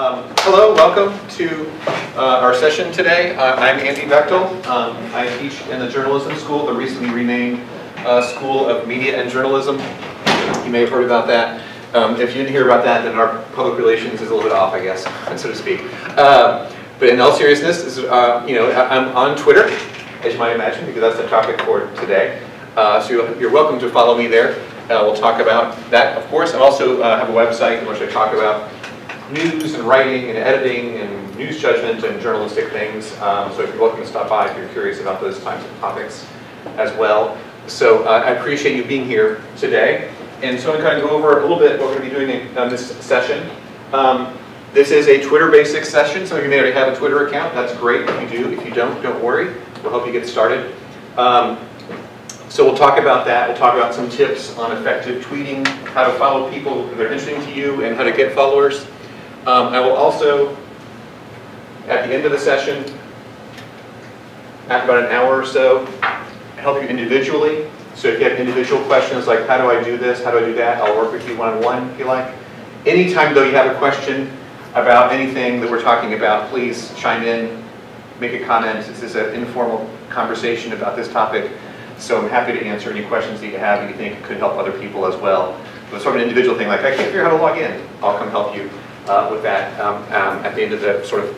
Hello, welcome to our session today. I'm Andy Bechtel. I teach in the journalism school, the recently renamed School of Media and Journalism. You may have heard about that. If you didn't hear about that, then our public relations is a little bit off, I guess, so to speak. But in all seriousness, I'm on Twitter, as you might imagine, because that's the topic for today. So you're welcome to follow me there. We'll talk about that, of course. I also have a website in which I talk about news and writing and editing and news judgment and journalistic things. So if you're welcome to stop by if you're curious about those types of topics as well. So I appreciate you being here today. And so I'm going to kind of go over a little bit what we're going to be doing in this session. This is a Twitter basics session. Some of you may already have a Twitter account. That's great if you do. If you don't worry. We'll help you get started. So we'll talk about that. We'll talk about some tips on effective tweeting, how to follow people that are interesting to you, and how to get followers. I will also, at the end of the session, after about an hour or so, help you individually. So if you have individual questions like, how do I do this, how do I do that, I'll work with you one-on-one if you like. Anytime, though, you have a question about anything that we're talking about, please chime in, make a comment. This is an informal conversation about this topic. So I'm happy to answer any questions that you have that you think could help other people as well. But sort of an individual thing, like I can't figure out how to log in, I'll come help you with that at the end of the sort of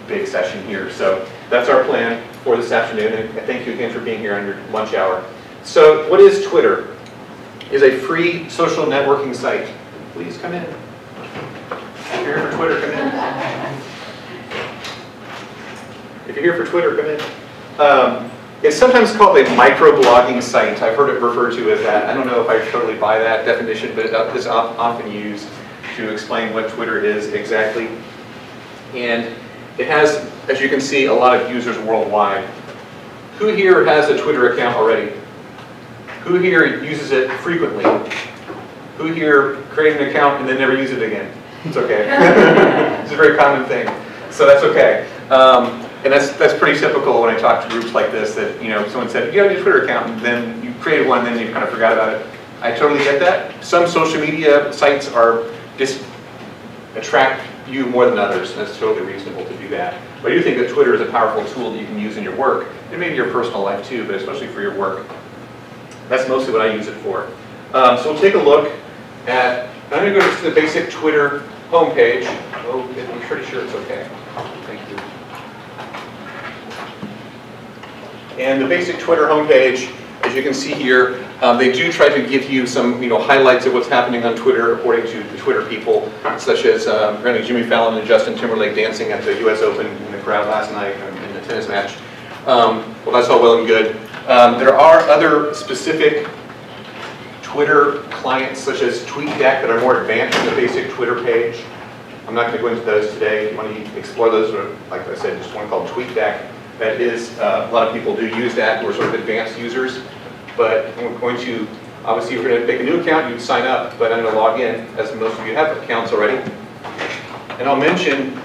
big session here. So that's our plan for this afternoon, and thank you again for being here on your lunch hour. So what is Twitter? It's a free social networking site. Please come in. If you're here for Twitter, come in. If you're here for Twitter, come in. It's sometimes called a microblogging site. I've heard it referred to as that. I don't know if I totally buy that definition, but it's often used to explain what Twitter is exactly. And it has, as you can see, a lot of users worldwide. Who here has a Twitter account already? Who here uses it frequently? Who here created an account and then never use it again? It's okay. It's a very common thing. So that's okay. And that's pretty typical when I talk to groups like this, that someone said, you have a Twitter account, and then you created one, and then you kind of forgot about it. I totally get that. Some social media sites just attract you more than others, and it's totally reasonable to do that. But I do think that Twitter is a powerful tool that you can use in your work, and maybe your personal life too, but especially for your work. That's mostly what I use it for. So we'll take a look at, I'm going to go to the basic Twitter homepage. Oh, I'm pretty sure it's okay. Thank you. And the basic Twitter homepage, as you can see here, they do try to give you some highlights of what's happening on Twitter according to the Twitter people, such as apparently Jimmy Fallon and Justin Timberlake dancing at the US Open in the crowd last night in the tennis match. Well, that's all well and good. There are other specific Twitter clients, such as TweetDeck, that are more advanced than the basic Twitter page. I'm not going to go into those today. If you want to explore those, or like I said, just one called TweetDeck. That is, a lot of people do use that who are sort of advanced users. But I'm going to, obviously, if you're going to make a new account, you'd sign up. But I'm going to log in, as most of you have accounts already. And I'll mention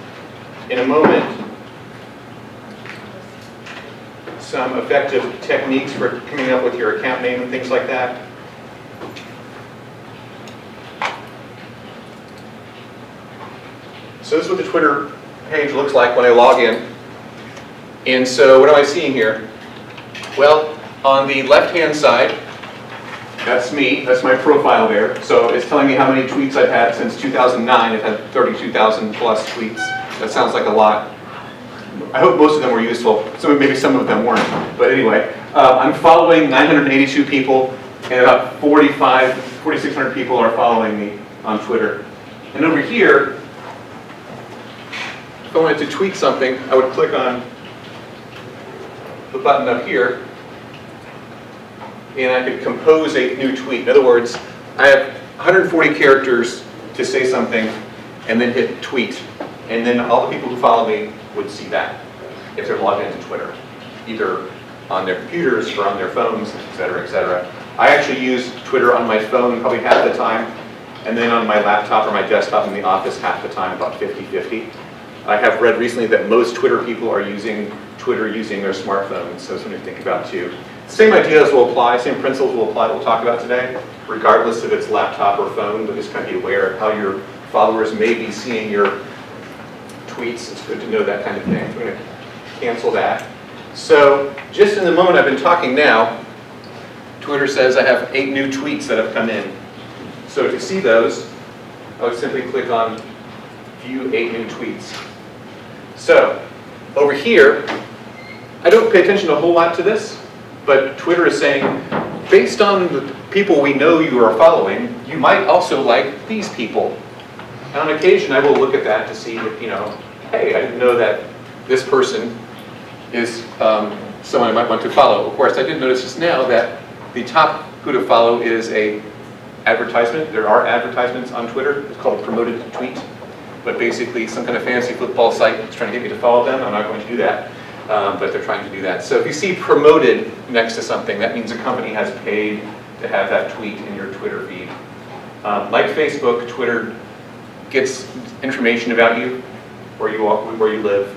in a moment some effective techniques for coming up with your account name and things like that. So this is what the Twitter page looks like when I log in. And so what am I seeing here? Well, on the left-hand side, that's me. That's my profile there. So it's telling me how many tweets I've had since 2009. I've had 32,000 plus tweets. That sounds like a lot. I hope most of them were useful. Maybe some of them weren't. But anyway, I'm following 982 people, and about 4,600 people are following me on Twitter. And over here, if I wanted to tweet something, I would click on the button up here, and I could compose a new tweet. In other words, I have 140 characters to say something, and then hit tweet. And then all the people who follow me would see that if they're logged into Twitter, either on their computers or on their phones, et cetera, et cetera. I actually use Twitter on my phone probably half the time, and then on my laptop or my desktop in the office half the time, about 50-50. I have read recently that most Twitter people are using Twitter using their smartphones, so something to think about too. Same ideas will apply, same principles will apply that we'll talk about today, regardless if it's laptop or phone, but just kind of be aware of how your followers may be seeing your tweets. It's good to know that kind of thing. We're going to cancel that. So just in the moment I've been talking now, Twitter says I have 8 new tweets that have come in. So to see those, I would simply click on View 8 New Tweets. So over here, I don't pay attention a whole lot to this, but Twitter is saying, based on the people we know you are following, you might also like these people. And on occasion, I will look at that to see if, hey, I didn't know that this person is someone I might want to follow. Of course, I did notice just now that the top who to follow is a advertisement. There are advertisements on Twitter. It's called a promoted tweet. But basically, some kind of fantasy football site is trying to get me to follow them. I'm not going to do that. But they're trying to do that. So if you see promoted next to something, that means a company has paid to have that tweet in your Twitter feed. Like Facebook, Twitter gets information about you, where you live,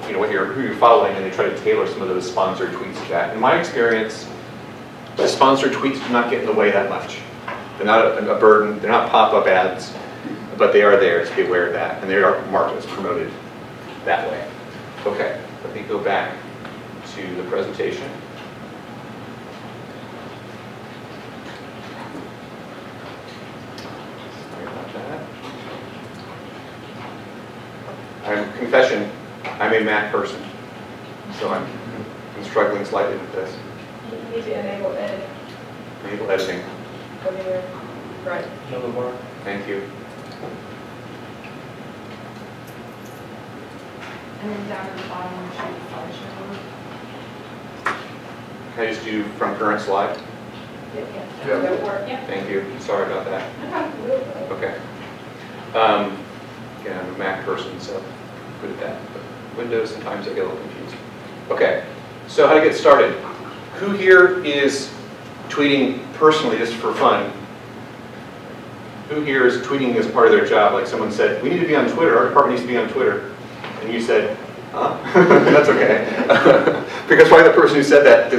who you're following, and they try to tailor some of those sponsored tweets to that. In my experience, the sponsored tweets do not get in the way that much. They're not a burden. They're not pop-up ads, but they are there, so be aware of that, and they are marked as promoted that way. Okay, let me go back to the presentation. Sorry about that. Confession, I'm a Mac person, so I'm struggling slightly with this. You need to enable editing. Enable editing. Go there. Right. Another bar. Thank you. And then down at the bottom, I'm showing the slideshow. Can I just do from current slide? Yeah. Yeah. That work. Yeah. Thank you. Sorry about that. Okay. Again, I'm a Mac person, so I'm good at that. But Windows, sometimes I get a little confused. Okay. So how to get started? Who here is tweeting personally just for fun? Who here is tweeting as part of their job? Like someone said, we need to be on Twitter. Our department needs to be on Twitter. And you said, huh? That's okay. Because probably the person who said that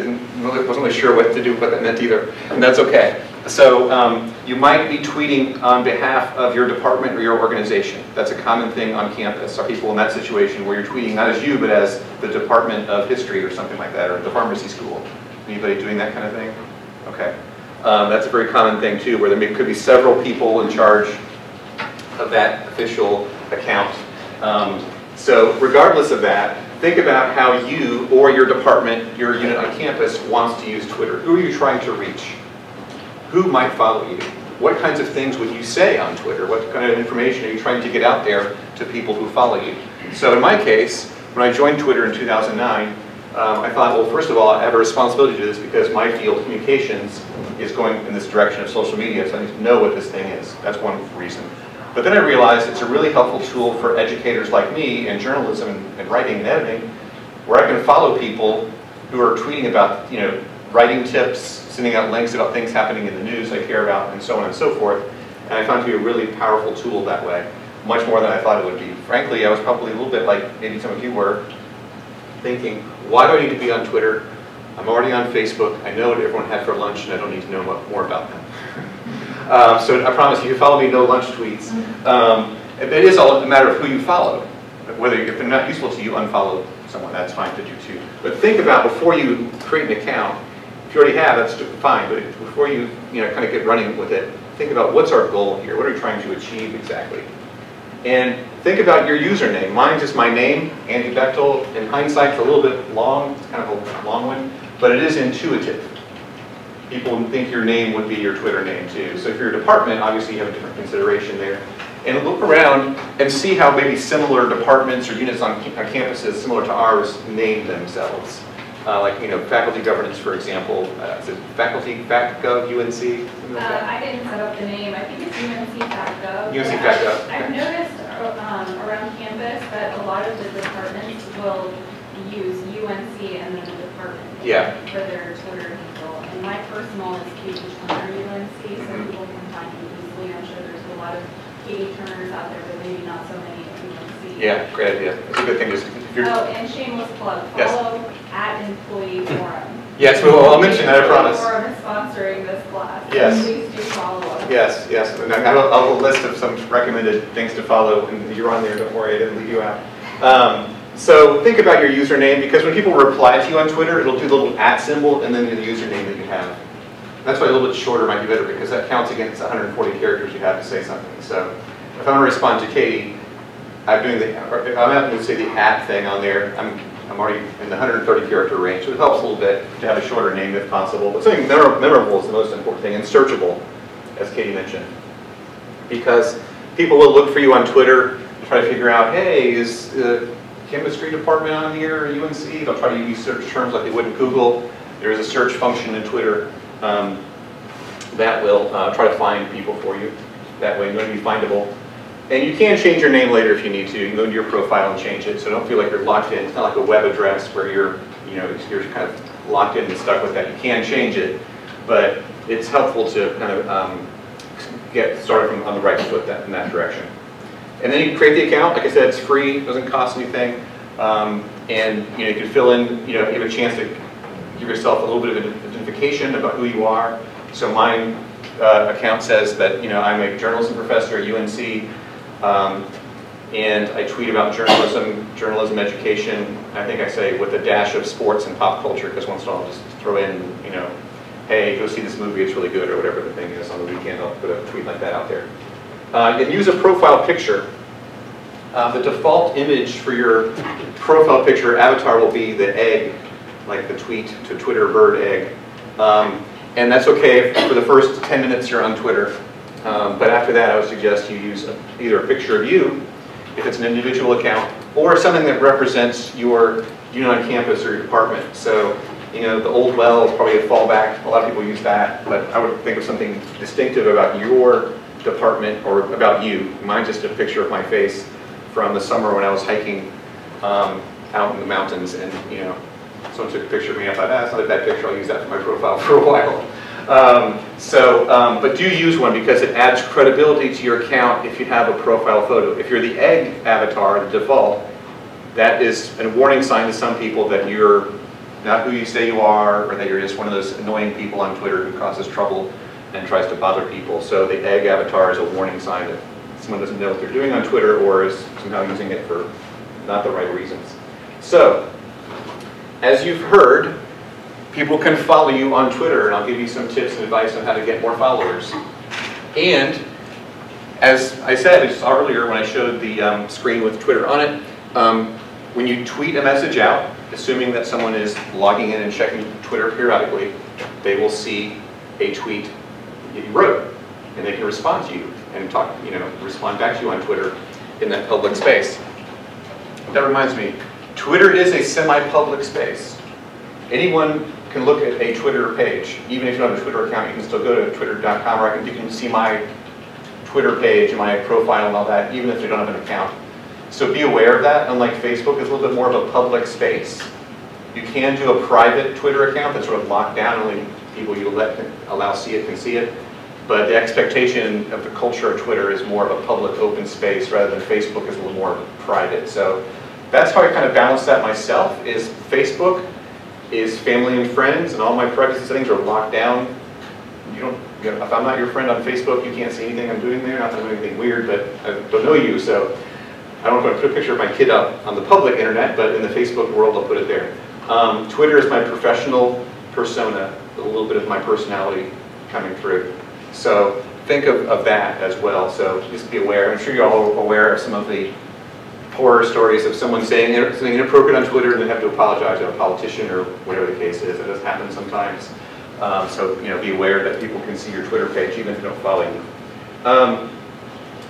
wasn't really sure what that meant either. And that's okay. So you might be tweeting on behalf of your department or your organization. That's a common thing on campus. Are people in that situation where you're tweeting not as you, but as the Department of History or something like that, or the pharmacy school? Anybody doing that kind of thing? Okay. That's a very common thing too, where there could be several people in charge of that official account. So regardless of that, think about how you or your department, your unit on campus wants to use Twitter. Who are you trying to reach? Who might follow you? What kinds of things would you say on Twitter? What kind of information are you trying to get out there to people who follow you? So in my case, when I joined Twitter in 2009, I thought, well, first of all, I have a responsibility to do this because my field, communications, is going in this direction of social media, so I need to know what this thing is. That's one reason. But then I realized it's a really helpful tool for educators like me in journalism and writing and editing, where I can follow people who are tweeting about, writing tips, sending out links about things happening in the news I care about, and so on and so forth. And I found it to be a really powerful tool that way, much more than I thought it would be. Frankly, I was probably a little bit like maybe some of you were, thinking, why do I need to be on Twitter? I'm already on Facebook. I know what everyone had for lunch, and I don't need to know more about them. So I promise you, follow me, no lunch tweets. It is all a matter of who you follow. If they're not useful to you, unfollow someone. That's fine to do too. But think about before you create an account. If you already have, that's fine. But before you kind of get running with it, think about what's our goal here. What are we trying to achieve exactly? And think about your username. Mine's just my name, Andy Bechtel. In hindsight, it's a little bit long. It's kind of a long one, but it is intuitive. People think your name would be your Twitter name too. So if you're a department, obviously you have a different consideration there. And look around and see how maybe similar departments or units on campuses similar to ours name themselves. Like faculty governance, for example. Is it faculty FactGov UNC? I didn't set up the name. I think it's UNC-Chapel. UNC-Chapel. I've noticed around campus that a lot of the departments will use UNC and then the department for their Twitter handle. And my personal is Katie Turner UNC, so people can find me easily. I'm sure there's a lot of Katie Turners out there, but maybe not so many at UNC. Yeah, great idea. It's a good thing. Oh, and shameless plug. Follow @Employee Forum. Yes, well, I'll mention that, I promise. Forum is sponsoring this class. Yes. Please do follow us. Yes, yes. And I have a list of some recommended things to follow, and you're on there, don't worry, I didn't leave you out. So think about your username, because when people reply to you on Twitter, it'll do the little @ symbol and then the username that you have. That's why a little bit shorter might be better, because that counts against 140 characters you have to say something. So if I want to respond to Katie, I'm having to say the @ thing on there. I'm already in the 130 character range, so it helps a little bit to have a shorter name if possible. But something memorable is the most important thing, and searchable, as Katie mentioned. Because people will look for you on Twitter to try to figure out, hey, is the chemistry department on here, or UNC? They'll try to use search terms like they would in Google. There is a search function in Twitter that will try to find people for you. That way, you're going to be findable. And you can change your name later if you need to. You can go into your profile and change it, so don't feel like you're locked in. It's not like a web address where you're kind of locked in and stuck with that. You can change it, but it's helpful to kind of get started on the right foot in that direction. And then you can create the account. Like I said, it's free, it doesn't cost anything, and you can fill in. You have a chance to give yourself a little bit of identification about who you are. So my account says that I'm a journalism professor at UNC. And I tweet about journalism education. I think I say with a dash of sports and pop culture, because once in a while I'll just throw in, hey, go see this movie, it's really good, or whatever the thing is on the weekend. I'll put a tweet like that out there. You can use a profile picture. The default image for your profile picture avatar will be the egg, like the tweet to Twitter bird egg. And that's okay for the first 10 minutes you're on Twitter. But after that, I would suggest you use either a picture of you, if it's an individual account, or something that represents your unit on campus or your department. So, the old well is probably a fallback. A lot of people use that, but I would think of something distinctive about your department or about you. Mine's just a picture of my face from the summer when I was hiking out in the mountains, and someone took a picture of me. I thought, that's not a bad picture. I'll use that for my profile for a while. But do use one, because it adds credibility to your account if you have a profile photo. If you're the egg avatar, the default, that is a warning sign to some people that you're not who you say you are, or that you're just one of those annoying people on Twitter who causes trouble and tries to bother people. So the egg avatar is a warning sign that someone doesn't know what they're doing on Twitter, or is somehow using it for not the right reasons. So, as you've heard, people can follow you on Twitter, and I'll give you some tips and advice on how to get more followers. And as I said just earlier when I showed the screen with Twitter on it, when you tweet a message out, assuming that someone is logging in and checking Twitter periodically, they will see a tweet that you wrote, and they can respond to you and respond back to you on Twitter in that public space. That reminds me, Twitter is a semi-public space. Anyone can look at a Twitter page. Even if you don't have a Twitter account, you can still go to twitter.com, or you can see my Twitter page and my profile and all that, even if you don't have an account. So be aware of that. Unlike Facebook, it's a little bit more of a public space. You can do a private Twitter account that's sort of locked down, only people you allow see it can see it. But the expectation of the culture of Twitter is more of a public open space, rather than Facebook is a little more private. So that's how I kind of balance that myself, is Facebook is family and friends, and all my privacy settings are locked down. If I'm not your friend on Facebook, you can't see anything I'm doing there. Not that I'm doing anything weird, but I don't know you, so I don't want to put a picture of my kid up on the public internet, but in the Facebook world, I'll put it there. Twitter is my professional persona, with a little bit of my personality coming through. So think of that as well. So just be aware. I'm sure you're all aware of some of the horror stories of someone saying something inappropriate on Twitter and then have to apologize to a politician or whatever the case is. It does happen sometimes. So be aware that people can see your Twitter page even if they don't follow you.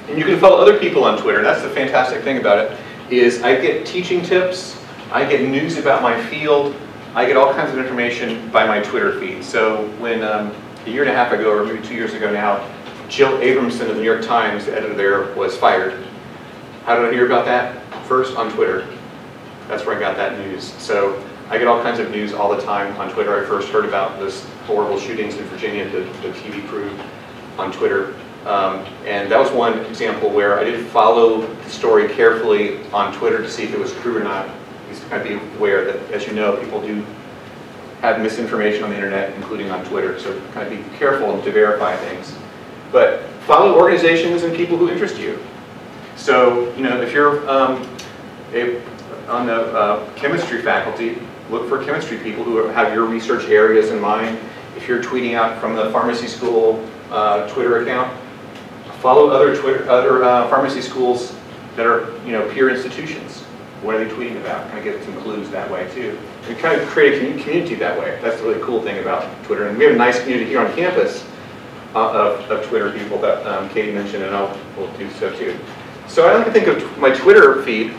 And you can follow other people on Twitter. That's the fantastic thing about it, is I get teaching tips, I get news about my field, I get all kinds of information by my Twitter feed. So when a year and a half ago, or maybe 2 years ago now, Jill Abramson of the New York Times, the editor there, was fired. How did I hear about that? First on Twitter. That's where I got that news. So I get all kinds of news all the time on Twitter. I first heard about those horrible shootings in Virginia, the TV crew, on Twitter. And that was one example where I did follow the story carefully on Twitter to see if it was true or not. Just kind of be aware that, as you know, people do have misinformation on the internet, including on Twitter. So kind of be careful to verify things. But follow organizations and people who interest you. So, if you're on the chemistry faculty, look for chemistry people who have your research areas in mind. If you're tweeting out from the pharmacy school Twitter account, follow other pharmacy schools that are peer institutions. What are they tweeting about? Kind of get some clues that way too. And kind of create a community that way. That's the really cool thing about Twitter. And we have a nice community here on campus of Twitter people that Katie mentioned, and we'll do so too. So I like to think of my Twitter feed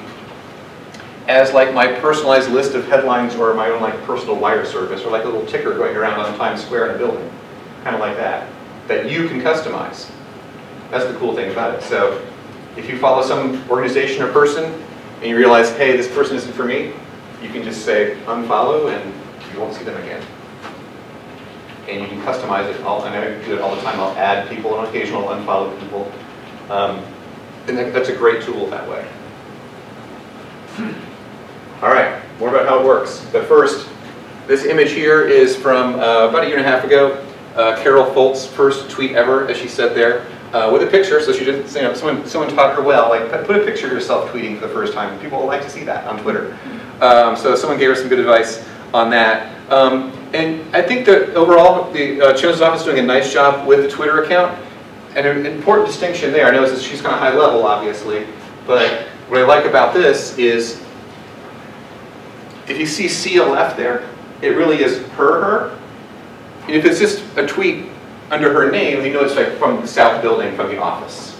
as like my personalized list of headlines or my own like personal wire service, or like a little ticker going around on Times Square in a building, kind of like that you can customize. That's the cool thing about it. So if you follow some organization or person and you realize, hey, this person isn't for me, you can just say unfollow and you won't see them again. And you can customize it all, and I do it all the time. I'll add people on occasion, I'll unfollow people. And that's a great tool that way. All right, more about how it works. But first, this image here is from about a year and a half ago. Carol Folt's first tweet ever, as she said there, with a picture. So she didn't, someone taught her well, like put a picture of yourself tweeting for the first time. People like to see that on Twitter. So someone gave her some good advice on that. And I think that overall, the Chancellor's office is doing a nice job with the Twitter account. And an important distinction there, I know she's kind of high level, obviously, but what I like about this is, if you see CLF there, it really is her. And if it's just a tweet under her name, you know it's like from the South Building, from the office.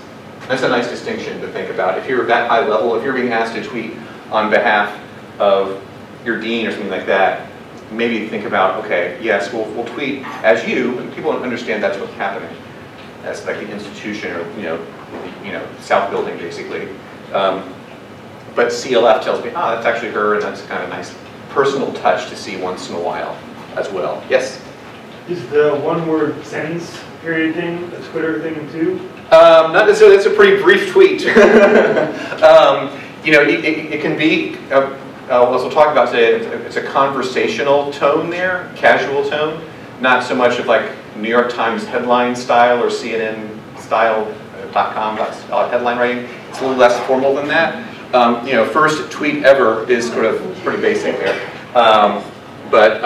That's a nice distinction to think about. If you're that high level, if you're being asked to tweet on behalf of your dean or something like that, maybe think about, okay, yes, we'll tweet as you, and people understand that's what's happening. That's like the institution, or South Building, basically. But CLF tells me, that's actually her, and that's kind of a nice personal touch to see once in a while as well. Yes? Is the one-word sentence period thing a Twitter thing too? Not necessarily. That's a pretty brief tweet. It can be, as we'll talk about today, it's a conversational tone there, casual tone, not so much of like New York Times headline style or CNN style.com headline writing. It's a little less formal than that. First tweet ever is sort of pretty basic there. But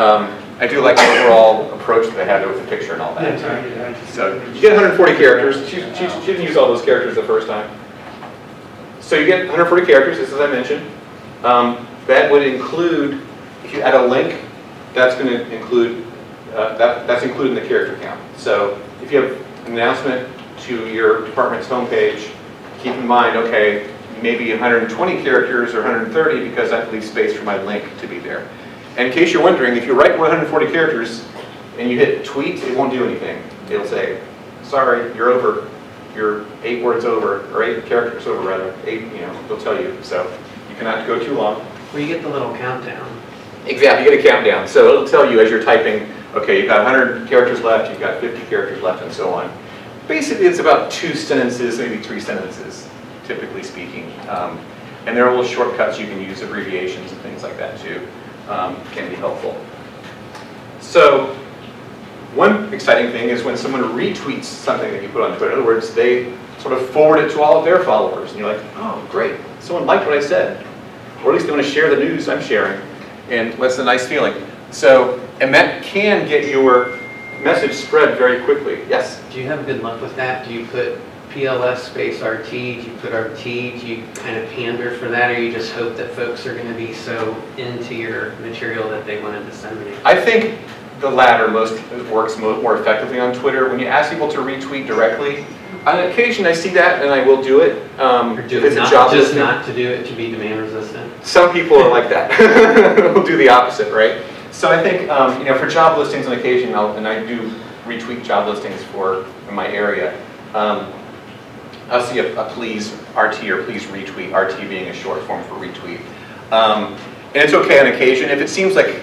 I do like the overall approach that they had with the picture and all that. So you get 140 characters. She didn't use all those characters the first time. So you get 140 characters, just as I mentioned. That would include, if you add a link, that's going to include, that's included in the character count. So if you have an announcement to your department's homepage, keep in mind, okay, maybe 120 characters or 130 because I have to leave space for my link to be there. And in case you're wondering, if you write 140 characters and you hit tweet, it won't do anything. It'll say, sorry, you're over. You're 8 words over, or 8 characters over rather. 8, they'll tell you. So you cannot go too long. Well, you get the little countdown. Exactly, you get a countdown. So it'll tell you as you're typing, okay, you've got 100 characters left, you've got 50 characters left, and so on. Basically, it's about 2 sentences, maybe 3 sentences, typically speaking. And there are little shortcuts you can use, abbreviations and things like that too. Can be helpful. So one exciting thing is when someone retweets something that you put on Twitter. In other words, they sort of forward it to all of their followers. And you're like, oh, great. Someone liked what I said. Or at least they want to share the news I'm sharing. And that's a nice feeling. So, and that can get your message spread very quickly. Yes? Do you have good luck with that? Do you put PLS space RT? Do you put RT? Do you kind of pander for that? Or you just hope that folks are going to be so into your material that they want to disseminate? I think the latter works more effectively on Twitter. When you ask people to retweet directly, on occasion I see that and I will do it. If it's a job listing. Not to do it to be demand resistant? Some people are like that. We'll do the opposite, right? So I think for job listings on occasion, and I do retweet job listings in my area. I'll see a please RT or please retweet, RT being a short form for retweet. And it's okay on occasion. If it seems like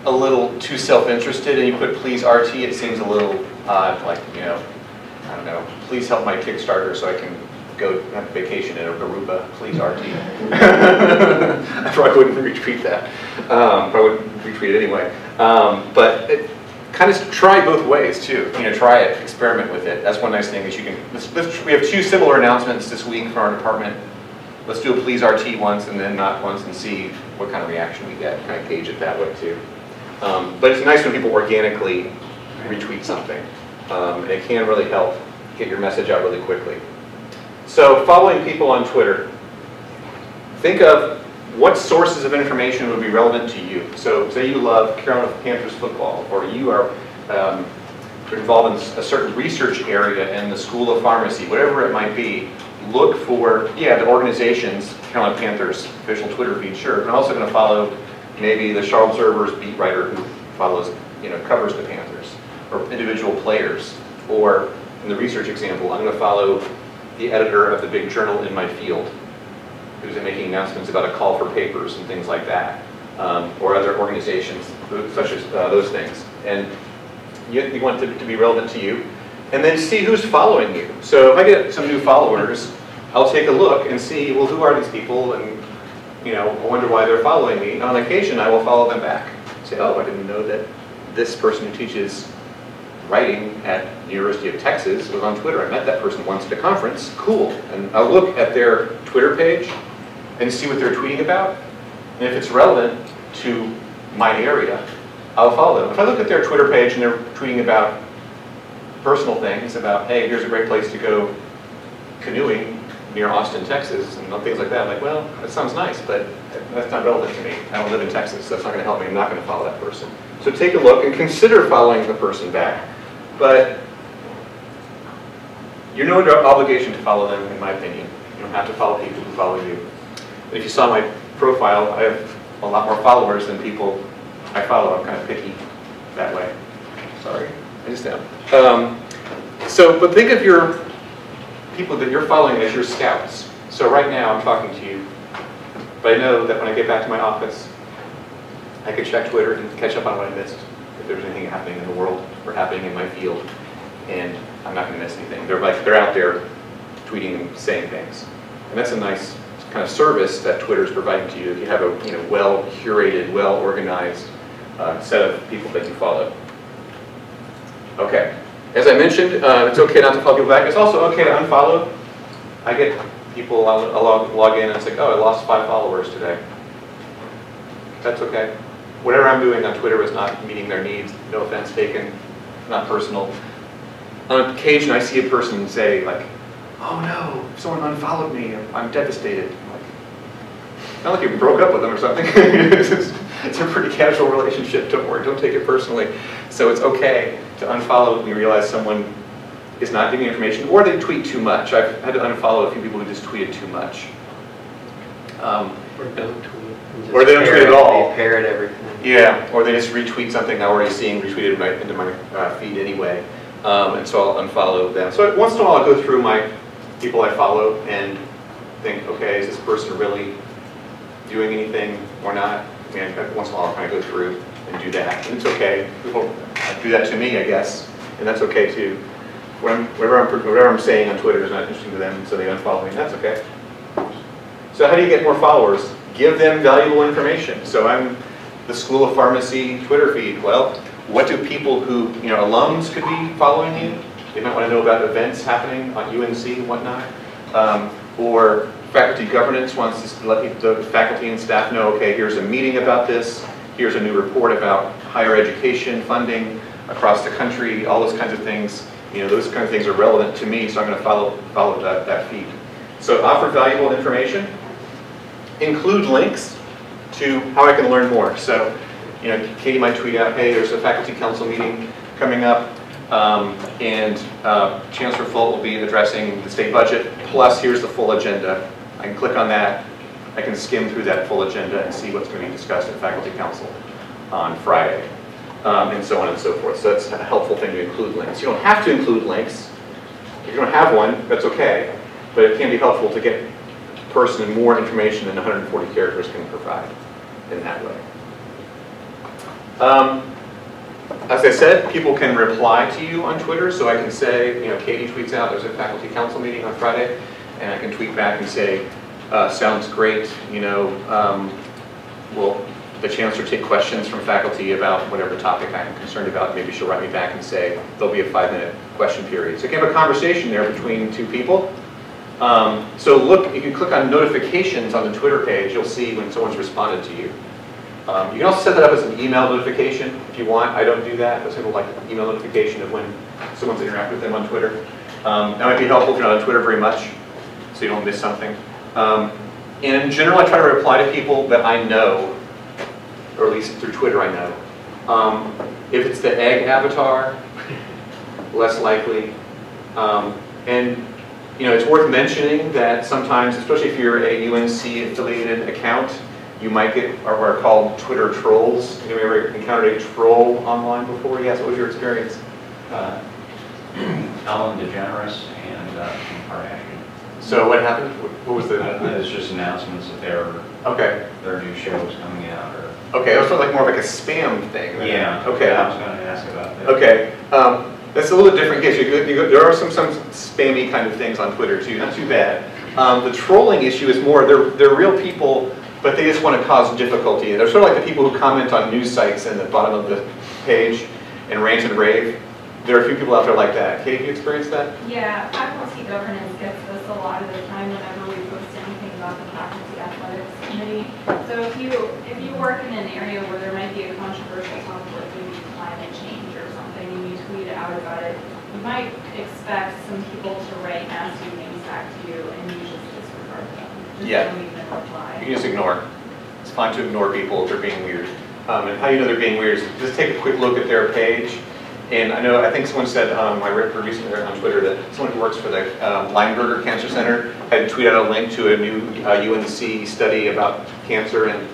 a little too self-interested and you put please RT, it seems a little odd, like, I don't know, please help my Kickstarter so I can go have a vacation in Aruba, please RT. I probably wouldn't retweet that. Probably wouldn't retweet it anyway. But kind of try both ways too. Try it, experiment with it. That's one nice thing is you can, we have 2 similar announcements this week for our department. Let's do a please RT once and then not once and see what kind of reaction we get. Kind of gauge it that way too. But it's nice when people organically retweet something. And it can really help get your message out really quickly. So following people on Twitter, think of what sources of information would be relevant to you. So say you love Carolina Panthers football, or you are involved in a certain research area in the School of Pharmacy, whatever it might be. Look for, the organization's Carolina Panthers official Twitter feed, sure. But I'm also going to follow maybe the Charlotte Observer's beat writer who follows, covers the Panthers, or individual players. Or in the research example, I'm going to follow the editor of the big journal in my field, who's making announcements about a call for papers and things like that, or other organizations such as those things. And you want it to be relevant to you. And then see who's following you. So if I get some new followers, I'll take a look and see, well, who are these people? And I wonder why they're following me. And on occasion, I will follow them back. Say, oh, I didn't know that this person who teaches writing at the University of Texas was on Twitter. I met that person once at a conference. Cool. And I'll look at their Twitter page and see what they're tweeting about. And if it's relevant to my area, I'll follow them. If I look at their Twitter page and they're tweeting about personal things, about, hey, here's a great place to go canoeing near Austin, Texas, and things like that, I'm like, well, that sounds nice, but that's not relevant to me. I don't live in Texas, so that's not going to help me. I'm not going to follow that person. So take a look and consider following the person back. But you're no obligation to follow them, in my opinion. You don't have to follow people who follow you. If you saw my profile, I have a lot more followers than people I follow. I'm kind of picky that way. Sorry, I just am. But think of your people that you're following as your scouts. So right now I'm talking to you, but I know that when I get back to my office, I can check Twitter and catch up on what I missed. If there's anything happening in the world or happening in my field, and I'm not going to miss anything. They're out there tweeting and saying things, and that's a nice kind of service that Twitter is providing to you. If you have a well curated, well organized set of people that you follow. Okay, as I mentioned, it's okay not to follow people back. It's also okay to unfollow. I get people, I'll log in and it's like, oh, I lost 5 followers today. That's okay. Whatever I'm doing on Twitter is not meeting their needs. No offense taken, not personal. On occasion, I see a person say like, oh no, someone unfollowed me, I'm devastated. I'm like, not like you broke up with them or something. It's a pretty casual relationship, don't worry, don't take it personally. So it's okay to unfollow when you realize someone is not giving information, or they tweet too much. I've had to unfollow a few people who just tweeted too much. Or don't tweet. Or they don't tweet at all. They parrot everything. Yeah, or they just retweet something I'm already seeing retweeted into my feed anyway. And so I'll unfollow them. So once in a while I'll go through my people I follow and think, okay, is this person really doing anything or not? Once in a while I'll kind of go through and do that. And it's okay. People do that to me, I guess. And that's okay too. Whatever I'm saying on Twitter is not interesting to them, so they unfollow me, and that's okay. So how do you get more followers? Give them valuable information. So I'm the School of Pharmacy Twitter feed. Well, what do people who, alums could be following you? They might want to know about events happening on UNC and whatnot. Or faculty governance wants to let the faculty and staff know, okay, here's a meeting about this, here's a new report about higher education funding across the country, all those kinds of things. Those kind of things are relevant to me, so I'm going to follow that feed. So offer valuable information. Include links to how I can learn more. So, Katie might tweet out, hey, there's a faculty council meeting coming up, and Chancellor Folt will be addressing the state budget, plus here's the full agenda. I can click on that, I can skim through that full agenda and see what's going to be discussed at faculty council on Friday, and so on and so forth. So that's a helpful thing to include links. You don't have to include links. If you don't have one, that's okay, but it can be helpful to get a person more information than 140 characters can provide in that way. As I said, people can reply to you on Twitter, so I can say, Katie tweets out there's a faculty council meeting on Friday, and I can tweet back and say, sounds great, we'll the chance to take questions from faculty about whatever topic I'm concerned about. Maybe she'll write me back and say there'll be a 5-minute question period. So you can have a conversation there between two people. So look, you can click on notifications on the Twitter page. You'll see when someone's responded to you. You can also set that up as an email notification if you want. I don't do that, but some people like an email notification of when someone's interacted with them on Twitter. That might be helpful if you're not on Twitter very much, so you don't miss something. And in general, I try to reply to people that I know, or at least through Twitter I know. If it's the egg avatar, less likely. And it's worth mentioning that sometimes, especially if you're a UNC affiliated account, you might get what are called Twitter trolls. Have you ever encountered a troll online before? Yes, what was your experience? Ellen DeGeneres and Kim Kardashian. So what happened? What was the? It was just announcements that their new show was coming out. Or Okay, it was sort of like more of like a spam thing. Right? Yeah. Okay. I was going to ask about that. Okay. That's a little different case. There are some spammy kind of things on Twitter too. Not too bad. The trolling issue is more they're real people, but they just want to cause difficulty. And they're sort of like the people who comment on news sites in the bottom of the page and rant and rave. There are a few people out there like that. Kate, have you experienced that? Yeah, faculty governance gets this a lot of the time whenever we post anything about the faculty athletics committee. So if you work in an area where there might be a controversial topic like maybe climate change or something, and you tweet out about it, you might expect some people to write nasty things back to you, and you just disregard them. Just don't even reply. You can just ignore. It's fine to ignore people if they're being weird. And how you know they're being weird is just take a quick look at their page. And I think someone said, I read recently on Twitter that someone who works for the Lineberger Cancer Center had tweeted out a link to a new UNC study about cancer, and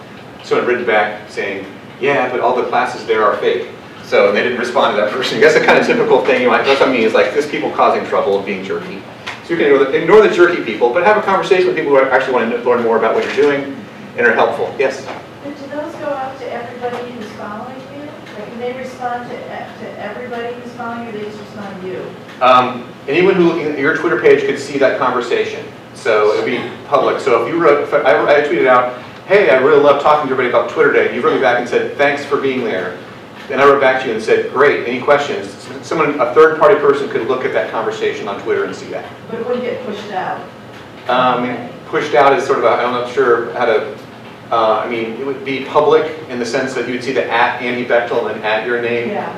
someone had written back saying, yeah, but all the classes there are fake. So and they didn't respond to that person. That's a kind of typical thing. That's what I mean is like this people causing trouble and being jerky. So you can ignore the jerky people, but have a conversation with people who actually want to learn more about what you're doing and are helpful. Yes? But do those go out to everybody who's following you? Like, can they respond to everybody who's following you, or they just respond to you? Anyone who looking at your Twitter page could see that conversation. So it would be public. So if you wrote, I tweeted out, hey, I really love talking to everybody about Twitter Day. And you wrote me back and said, thanks for being there. And I wrote back to you and said, great, any questions? A third-party person could look at that conversation on Twitter and see that. But it wouldn't get pushed out. Pushed out is sort of I'm not sure how to, it would be public in the sense that you would see the @ Andy Bechtel and @ your name. Yeah.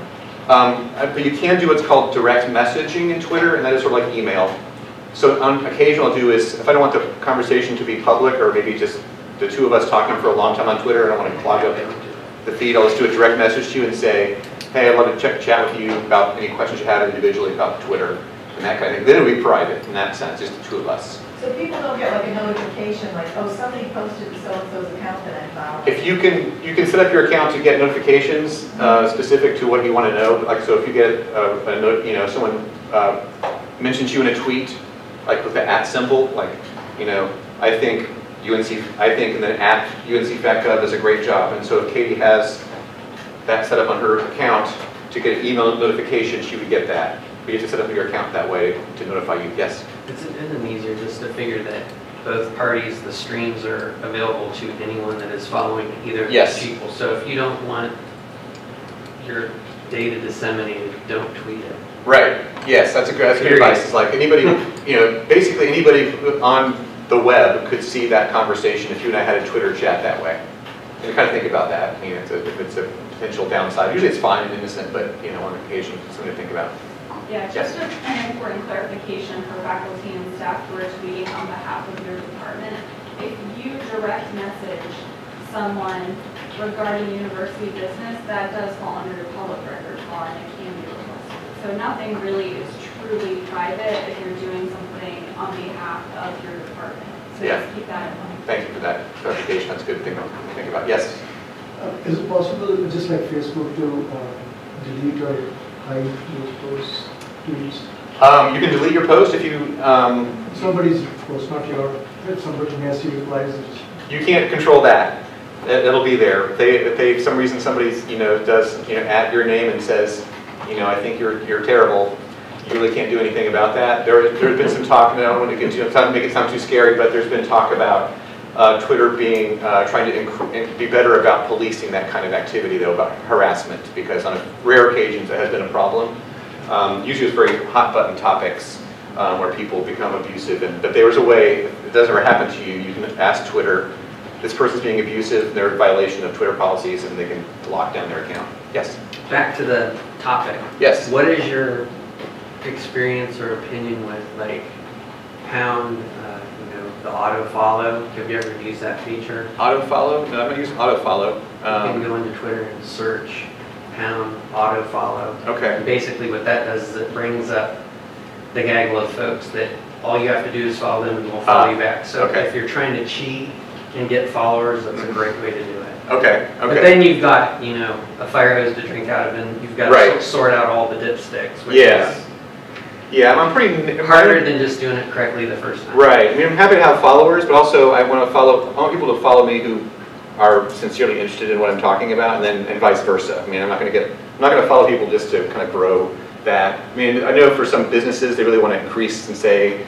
But you can do what's called direct messaging in Twitter, and that is sort of like email. So on occasion I'll do is, if I don't want the conversation to be public, or maybe just the two of us talking for a long time on Twitter, I don't want to clog up the feed, I'll just do a direct message to you and say, hey, I'd love to chat with you about any questions you have individually about Twitter, and that kind of thing. Then it would be private in that sense, just the two of us. So people don't get like a notification like, oh, somebody posted to so-and-so's account that I followed. If you can set up your account to get notifications specific to what you want to know. Like, so if you get a note, someone mentions you in a tweet, like with the @ symbol, like, I think and then @ UNC-FacGov does a great job. And so if Katie has that set up on her account to get an email notification, she would get that. But you have to set up your account that way to notify you. Yes? Isn't it easier just to figure that both parties, the streams are available to anyone that is following either of Yes. these people? So if you don't want your data disseminated, don't tweet it. Right. Yes, that's good advice. It's like anybody, basically anybody on the web could see that conversation if you and I had a Twitter chat that way. And kind of think about that. If it's a potential downside. Usually it's fine and innocent, but on occasion it's something to think about. Yeah, just an important clarification for faculty and staff who are tweeting on behalf of your department. If you direct message someone regarding university business, that does fall under the public records law and it can be requested. So nothing really is truly private if you're doing something on behalf of your department. So just keep that in mind. Thank you for that clarification. That's a good thing to think about. Yes? Is it possible, just like Facebook, to delete or hide those posts, tweets? You can delete your post if you... Somebody's post, not your, if somebody nasty replies. You can't control that. It'll be there. If they, for some reason, somebody's, does, @ your name and says, I think you're terrible, you really can't do anything about that. There's been some talk, and I don't want to get too, make it sound too scary, but there's been talk about Twitter being trying to be better about policing that kind of activity, though, about harassment, because on rare occasions it has been a problem. Usually it's very hot button topics where people become abusive, but there was a way, if it does ever happen to you, you can ask Twitter, this person's being abusive, they're in violation of Twitter policies, and they can lock down their account. Yes? Back to the topic. Yes. What is your experience or opinion with like pound, the auto follow? Have you ever used that feature? Auto follow? No, I'm not using auto follow. You can go into Twitter and search pound auto follow. Okay. And basically what that does is it brings up the gaggle of folks that all you have to do is follow them and we'll follow you back. So okay. if you're trying to cheat and get followers, that's a great way to do it. Okay. But then you've got, a fire hose to drink out of, and you've got right. to sort out all the dipsticks, which yeah. is yeah, I'm pretty harder than just doing it correctly the first time. Right. I mean, I'm happy to have followers, but also I want people to follow me who are sincerely interested in what I'm talking about, and vice versa. I mean, I'm not going to follow people just to kind of grow that. I mean, I know for some businesses they really want to increase and say,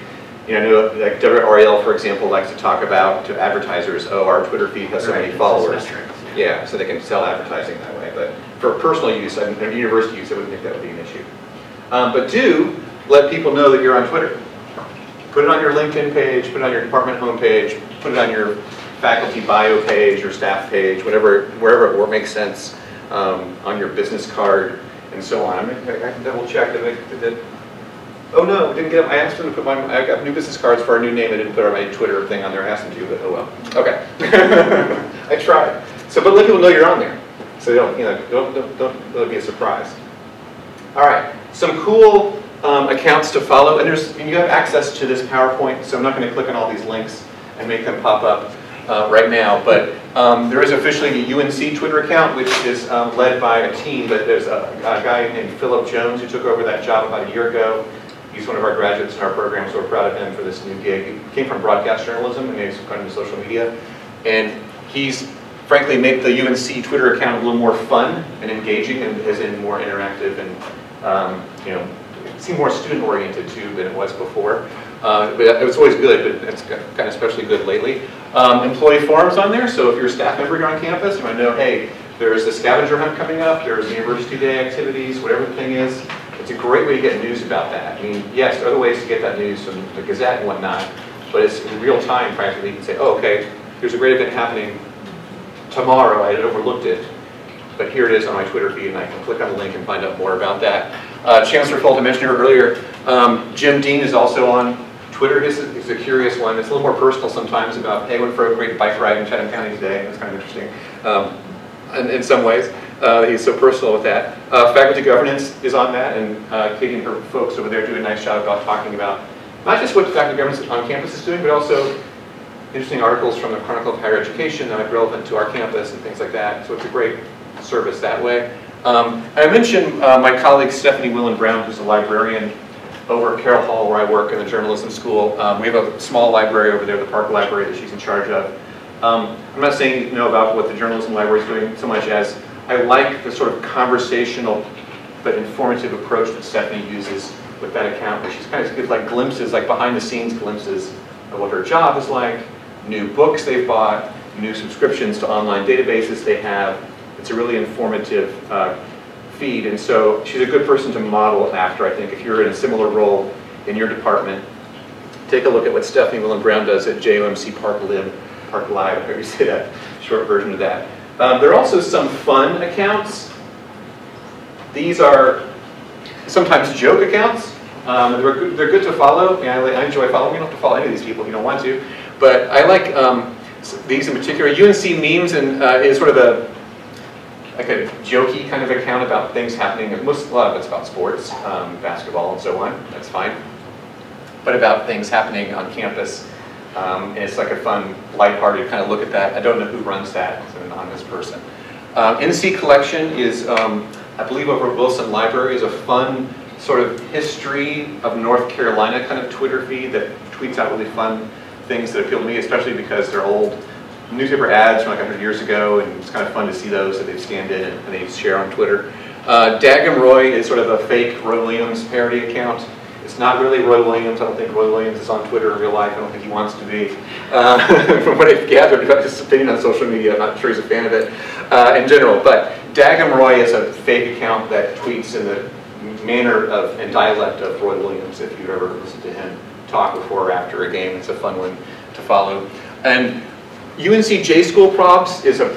I know like WRL, for example, likes to talk about to advertisers, oh, our Twitter feed has so many followers. Yeah, so they can sell advertising that way. But for personal use and university use, I wouldn't think that would be an issue. But do let people know that you're on Twitter. Put it on your LinkedIn page, put it on your department homepage, put it on your faculty bio page or staff page, wherever it makes sense, on your business card, and so on. I can double check that. Oh no, didn't get them. I asked them to put I got new business cards for our new name. I didn't put my Twitter thing on there. I asked them to, but oh well. Okay. I tried. So, but let people know you're on there, so they don't let it be a surprise. All right. Some cool accounts to follow, and you have access to this PowerPoint, so I'm not going to click on all these links and make them pop up right now. But there is officially the UNC Twitter account, which is led by a team. But there's a guy named Philip Jones who took over that job about a year ago. He's one of our graduates in our program, so we're proud of him for this new gig. He came from broadcast journalism and he's gone into social media. And he's frankly made the UNC Twitter account a little more fun and engaging, and as in more interactive and it seemed more student-oriented too than it was before. But it was always good, but it's kind of especially good lately. Employee forums on there, so if you're a staff member here on campus, you might know, hey, there's a scavenger hunt coming up, there's University Day activities, whatever the thing is. It's a great way to get news about that. I mean, yes, there are other ways to get that news from the Gazette and whatnot, but it's in real time practically. You can say, oh, okay, there's a great event happening tomorrow, I had overlooked it, but here it is on my Twitter feed, and I can click on the link and find out more about that. Chancellor Fulton mentioned her earlier, Jim Dean is also on Twitter. He's a curious one. It's a little more personal sometimes about, hey, went for a great bike ride in Chatham County today. That's kind of interesting in some ways. He's so personal with that. Faculty governance is on that, and Katie and her folks over there do a nice job about talking about not just what faculty governance on campus is doing, but also interesting articles from the Chronicle of Higher Education that are relevant to our campus and things like that. So it's a great service that way. I mentioned my colleague Stephanie Willen Brown, who's a librarian over at Carroll Hall, where I work in the journalism school. We have a small library over there, the Park Library, that she's in charge of. I'm not saying about what the journalism library is doing so much as I like the sort of conversational but informative approach that Stephanie uses with that account, where she's kind of gives like glimpses, like behind the scenes glimpses of what her job is like, new books they've bought, new subscriptions to online databases they have. It's a really informative feed, and so she's a good person to model after, I think. If you're in a similar role in your department, take a look at what Stephanie Willen Brown does at JOMC Park Live, however you say that, short version of that. There are also some fun accounts. These are sometimes joke accounts. They're good to follow. I enjoy following. You don't have to follow any of these people if you don't want to. But I like these in particular. UNC Memes is sort of a jokey kind of account about things happening. A lot of it's about sports, basketball and so on. That's fine. But about things happening on campus. And it's like a fun, lighthearted kind of look at that. I don't know who runs that. It's an anonymous person. NC Collection is, I believe, over at Wilson Library, is a fun sort of history of North Carolina kind of Twitter feed that tweets out really fun things that appeal to me, especially because they're old newspaper ads from like 100 years ago, and it's kind of fun to see those that they've scanned in and they share on Twitter. Daggum Roy is sort of a fake Roy Williams parody account. It's It's not really Roy Williams. I don't think Roy Williams is on Twitter in real life. I don't think he wants to be. From what I've gathered about his opinion on social media, I'm not sure he's a fan of it in general. But Daggum Roy is a fake account that tweets in the manner of and dialect of Roy Williams. If you've ever listened to him talk before or after a game, it's a fun one to follow. And UNC School Props is an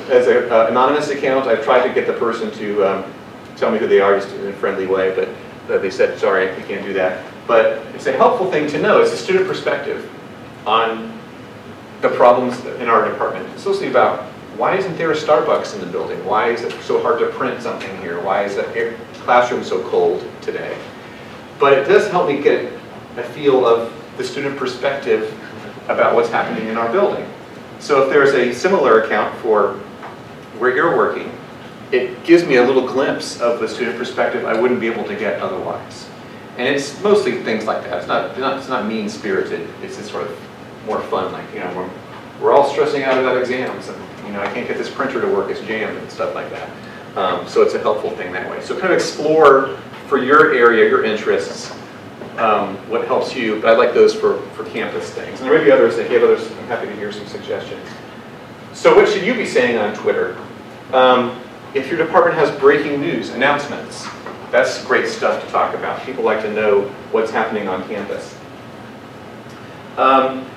anonymous account. I've tried to get the person to tell me who they are just in a friendly way, but they said, sorry, we can't do that. But it's a helpful thing to know. It's a student perspective on the problems in our department. It's mostly about, why isn't there a Starbucks in the building? Why is it so hard to print something here? Why is the classroom so cold today? But it does help me get a feel of the student perspective about what's happening in our building. So if there's a similar account for where you're working, it gives me a little glimpse of the student perspective I wouldn't be able to get otherwise. And it's mostly things like that. It's not mean-spirited. It's just sort of more fun, like, you know, we're all stressing out about exams, and, you know, I can't get this printer to work, it's jammed, and stuff like that. So it's a helpful thing that way. So kind of explore for your area, your interests, what helps you, but I like those for campus things. And there may be others, if you have others, I'm happy to hear some suggestions. So what should you be saying on Twitter? If your department has breaking news, announcements, that's great stuff to talk about. People like to know what's happening on campus.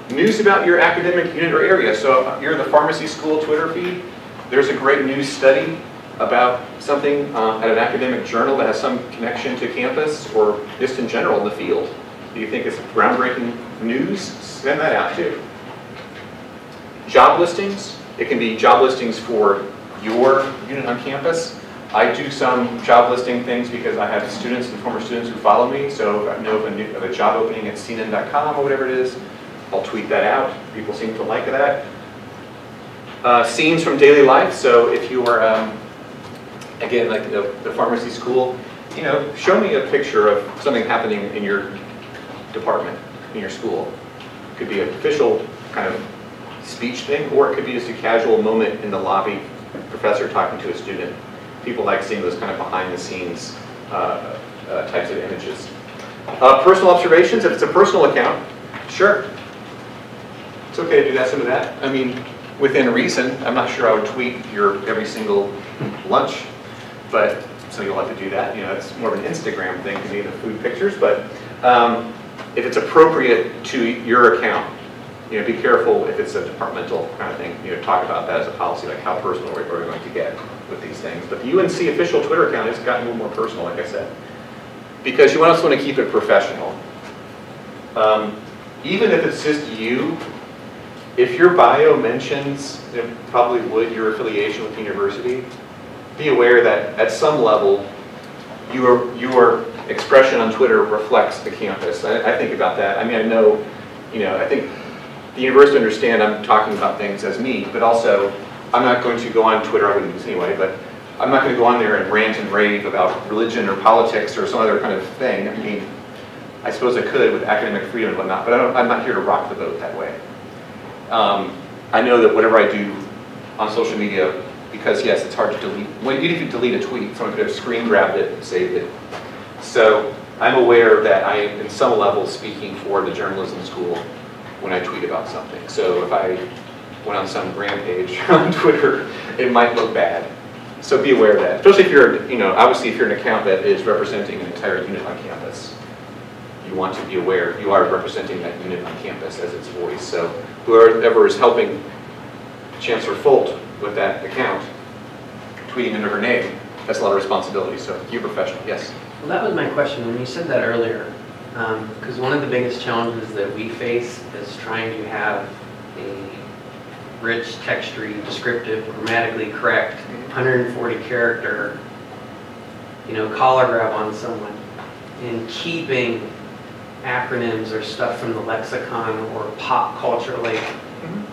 News about your academic unit or area. So if you're in the pharmacy school Twitter feed, there's a great news study about something at an academic journal that has some connection to campus or just in general in the field. Do you think it's groundbreaking news? Send that out too. Job listings. It can be job listings for your unit on campus. I do some job listing things because I have students and former students who follow me, so if I know of a job opening at cnn.com or whatever it is, I'll tweet that out. People seem to like that. Scenes from daily life, so if you are, again, like the pharmacy school, you know, show me a picture of something happening in your department, in your school. It could be an official kind of speech thing, or it could be just a casual moment in the lobby, professor talking to a student. People like seeing those kind of behind-the-scenes types of images. Personal observations, if it's a personal account, sure. It's okay to do that, some of that. I mean, within reason. I'm not sure I would tweet your every single lunch, but some people like to do that. You know, it's more of an Instagram thing to me, the food pictures. But if it's appropriate to your account, you know, be careful if it's a departmental kind of thing. You know, talk about that as a policy, like how personal are we going to get with these things. But the UNC official Twitter account has gotten a little more personal, like I said, because you also want to keep it professional. Even if it's just you, if your bio mentions, it probably would, your affiliation with the university, be aware that at some level, your expression on Twitter reflects the campus. I think about that. I mean, I know, you know, I think the university understand I'm talking about things as me, but also I'm not going to go on Twitter, I wouldn't do this anyway, but I'm not going to go on there and rant and rave about religion or politics or some other kind of thing. I mean, I suppose I could with academic freedom and whatnot, but I'm not here to rock the boat that way. I know that whatever I do on social media, because yes, it's hard to delete. Even if you delete a tweet, someone could have screen grabbed it and saved it. So I'm aware that I am in some level speaking for the journalism school when I tweet about something. So if I went on some rampage on Twitter, it might look bad. So be aware of that. Especially if you're, you know, obviously if you're an account that is representing an entire unit on campus, you want to be aware you are representing that unit on campus as its voice. So whoever is helping Chancellor Folt with that account, tweeting under her name, that's a lot of responsibility. So you're professional, yes? Well, that was my question when you said that earlier. Because one of the biggest challenges that we face is trying to have a rich, textury, descriptive, grammatically correct, 140 character, you know, collar grab on someone, and keeping acronyms or stuff from the lexicon or pop culture, like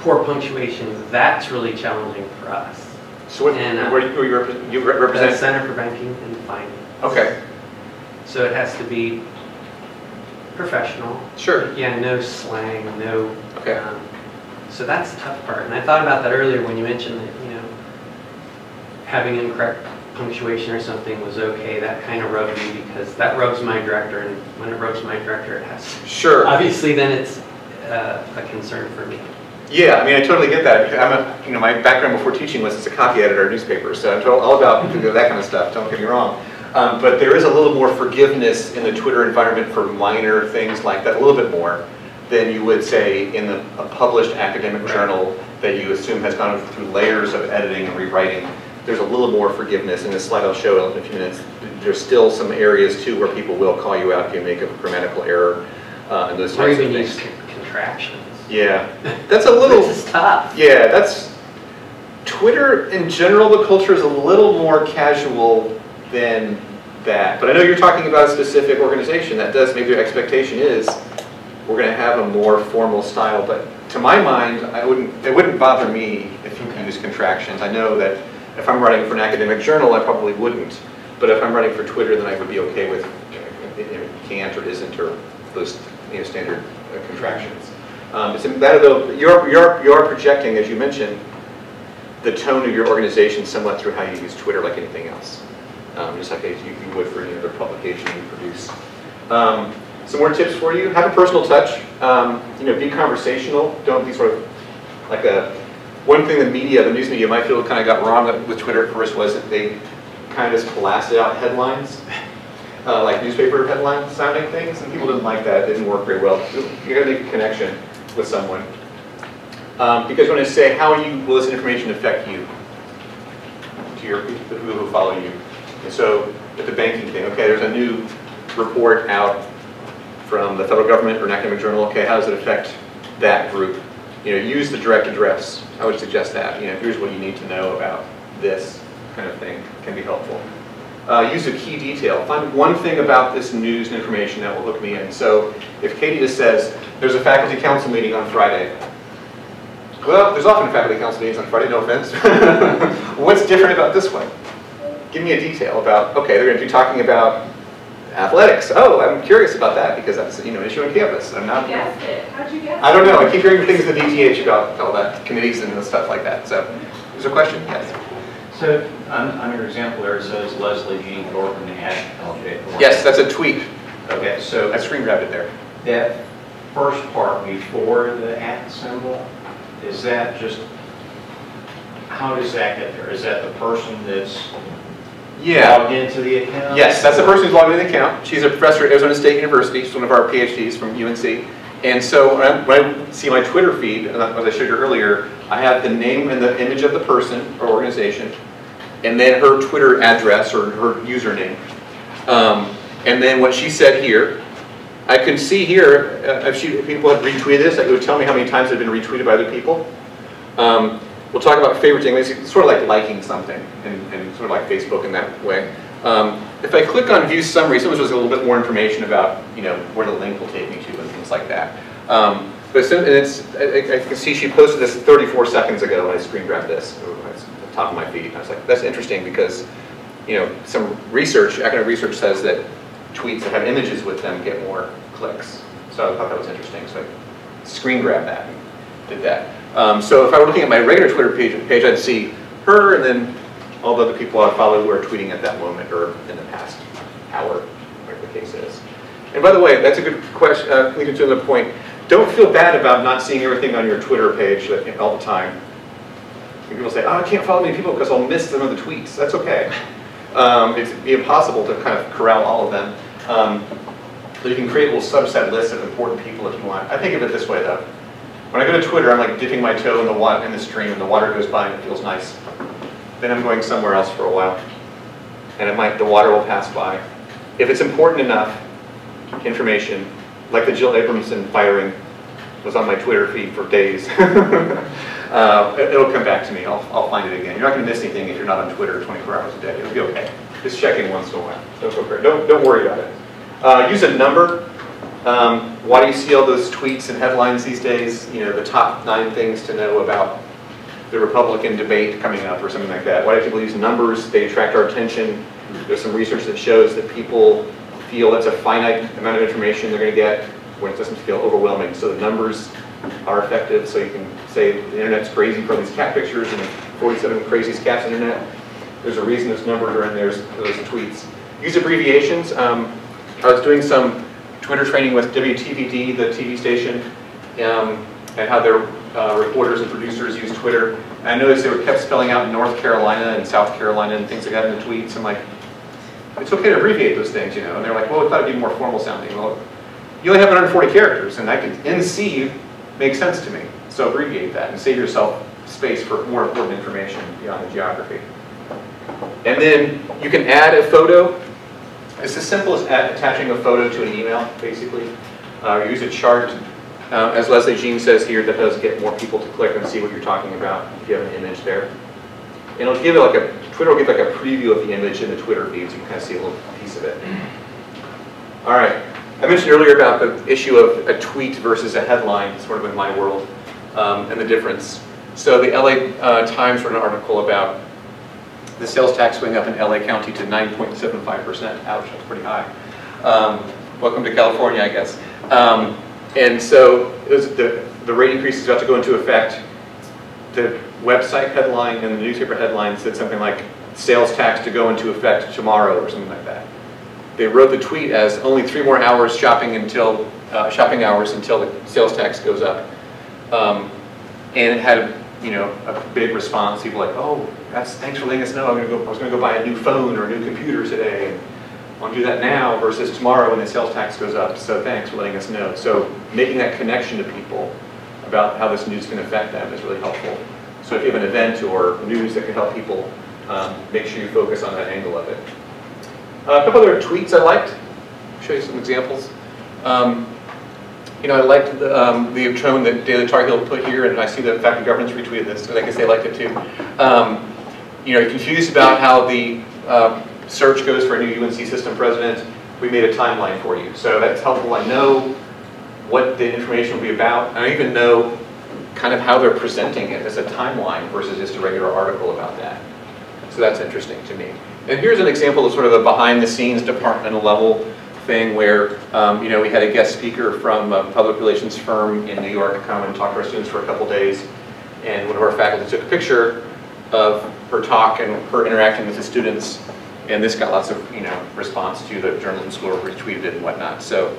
poor punctuation. That's really challenging for us. So what, where do you represent? The Center for Banking and Finance. Okay. So it has to be professional. Sure. Yeah, no slang, no. Okay. So that's the tough part. And I thought about that earlier when you mentioned that, you know, having incorrect punctuation or something was okay, that kind of rubbed me because that rubs my director, and when it rubs my director, it has. Sure. Obviously, then it's a concern for me. Yeah, I mean, I totally get that. My background before teaching was as a copy editor at newspapers, so I'm all about that kind of stuff, don't get me wrong. But there is a little more forgiveness in the Twitter environment for minor things like that, a little bit more than you would say in a published academic journal that you assume has gone through layers of editing and rewriting. There's a little more forgiveness. In this slide I'll show in a few minutes. There's still some areas too where people will call you out if you make a grammatical error and those types of things. Or even use contractions. Yeah, that's a little. This is tough. Yeah, that's Twitter in general. The culture is a little more casual than that. But I know you're talking about a specific organization that does. Maybe their expectation is we're going to have a more formal style. But to my mind, it wouldn't bother me if you use contractions. I know that if I'm writing for an academic journal, I probably wouldn't. But if I'm writing for Twitter, then I would be okay with can't or isn't or those standard contractions. It's that though you're projecting, as you mentioned, the tone of your organization somewhat through how you use Twitter, like anything else, just like you would for any other publication you produce. Some more tips for you: have a personal touch. Be conversational. Don't be sort of like a. One thing the news media might feel kind of got wrong with Twitter at first was that they kind of just blasted out headlines. Like newspaper headline sounding things, and people didn't like that. It didn't work very well. You got to make a connection with someone. Because when I say, how will this information affect you? To the people who follow you. And so, with the banking thing, okay, there's a new report out from the federal government or an academic journal. Okay, how does it affect that group? Use the direct address. I would suggest that. Here's what you need to know about this kind of thing. Can be helpful. Use a key detail. Find one thing about this news and information that will hook me in. So if Katie just says, there's a faculty council meeting on Friday. Well, there's often faculty council meetings on Friday, no offense. What's different about this one? Give me a detail about, okay, they're going to be talking about athletics. Oh, I'm curious about that because that's an issue on campus. I'm not. You guessed it. How'd you guess it? I don't know. I keep hearing things in the DTH about all that, committees and stuff like that. So, there's a question? Yes. So, on your example there, it says Leslie Jean Thornton at LJ Thornton. Yes, that's a tweet. Okay, so I screen grabbed it there. That first part before the at symbol, is that just, how does that get there? Is that the person that's logged into the account? Yes, that's the person who's logged into the account. She's a professor at Arizona State University. She's one of our PhDs from UNC. And so when I see my Twitter feed, as I showed you earlier, I have the name and the image of the person or organization, and then her Twitter address or her username. And then what she said here, I can see here, if people have retweeted this, it would tell me how many times it's been retweeted by other people. We'll talk about favoriting. It's sort of like liking something, and sort of like Facebook in that way. If I click on View Summary, sometimes there's a little bit more information about where the link will take me to and things like that. But I can see she posted this 34 seconds ago, and I screen grabbed this. It's at the top of my feed. And I was like, that's interesting because some research, academic research says that tweets that have images with them get more clicks. So I thought that was interesting. So I screen grabbed that and did that. So if I were looking at my regular Twitter page, I'd see her and then all the other people I follow who are tweeting at that moment or in the past hour, whatever the case is. And by the way, that's a good question. Leading to another point. Don't feel bad about not seeing everything on your Twitter page all the time. People say, oh, I can't follow many people because I'll miss some of the tweets. That's okay. It'd be impossible to kind of corral all of them. So you can create a little subset list of important people if you want. I think of it this way, though. When I go to Twitter, I'm like dipping my toe in the stream, and the water goes by, and it feels nice. Then I'm going somewhere else for a while, and the water will pass by. If it's important enough information, like the Jill Abramson firing was on my Twitter feed for days, it'll come back to me. I'll find it again. You're not going to miss anything if you're not on Twitter 24 hours a day. It'll be okay. Just check in once in a while. Don't worry about it. Use a number. Why do you see all those tweets and headlines these days? The top 9 things to know about the Republican debate coming up or something like that. Why do people use numbers? They attract our attention. There's some research that shows that people feel that's a finite amount of information they're going to get when it doesn't feel overwhelming. So the numbers are effective. So you can say the internet's crazy for these cat pictures and 47 craziest cats on the internet. There's a reason those numbers are in those tweets. Use abbreviations. I was doing some Twitter training with WTVD, the TV station, and how their reporters and producers use Twitter. And I noticed they were kept spelling out North Carolina and South Carolina and things like that in the tweets. I'm like, it's okay to abbreviate those things, you know. And they're like, well, we thought it'd be more formal sounding. Well, you only have 140 characters, and I can NC makes sense to me. So abbreviate that and save yourself space for more important information beyond the geography. And then you can add a photo. It's as simple as attaching a photo to an email, basically. Use a chart. As Leslie Jean says here, that does get more people to click and see what you're talking about if you have an image there. And it'll give it like Twitter will give like a preview of the image in the Twitter feed, so you can kind of see a little piece of it. All right. I mentioned earlier about the issue of a tweet versus a headline, sort of in my world, and the difference. So the LA Times wrote an article about the sales tax going up in LA County to 9.75%. Ouch, that's pretty high. Welcome to California, I guess. And so it was the rate increase is about to go into effect. The website headline and the newspaper headline said something like, sales tax to go into effect tomorrow, or something like that. They wrote the tweet as only 3 more hours shopping hours until the sales tax goes up. And it had, you know, a big response. People were like, oh, thanks for letting us know. I was going to go buy a new phone or a new computer today. And I want to do that now versus tomorrow when the sales tax goes up. So thanks for letting us know. So making that connection to people about how this news can affect them is really helpful. So if you have an event or news that can help people, make sure you focus on that angle of it. A couple other tweets I liked. I'll show you some examples. You know, I liked the tone that Daily Tar Heel put here, and I see the faculty governance retweeted this, so I guess they liked it too. You know, you're confused about how the search goes for a new UNC system president. We made a timeline for you, so that's helpful. I know what the information will be about. I even know kind of how they're presenting it as a timeline versus just a regular article about that. So that's interesting to me. And here's an example of sort of a behind-the-scenes departmental level thing where, you know, we had a guest speaker from a public relations firm in New York come and talk to our students for a couple days. And one of our faculty took a picture of her talk and her interacting with the students. And this got lots of, you know, response to the journalism school, retweeted it and whatnot. So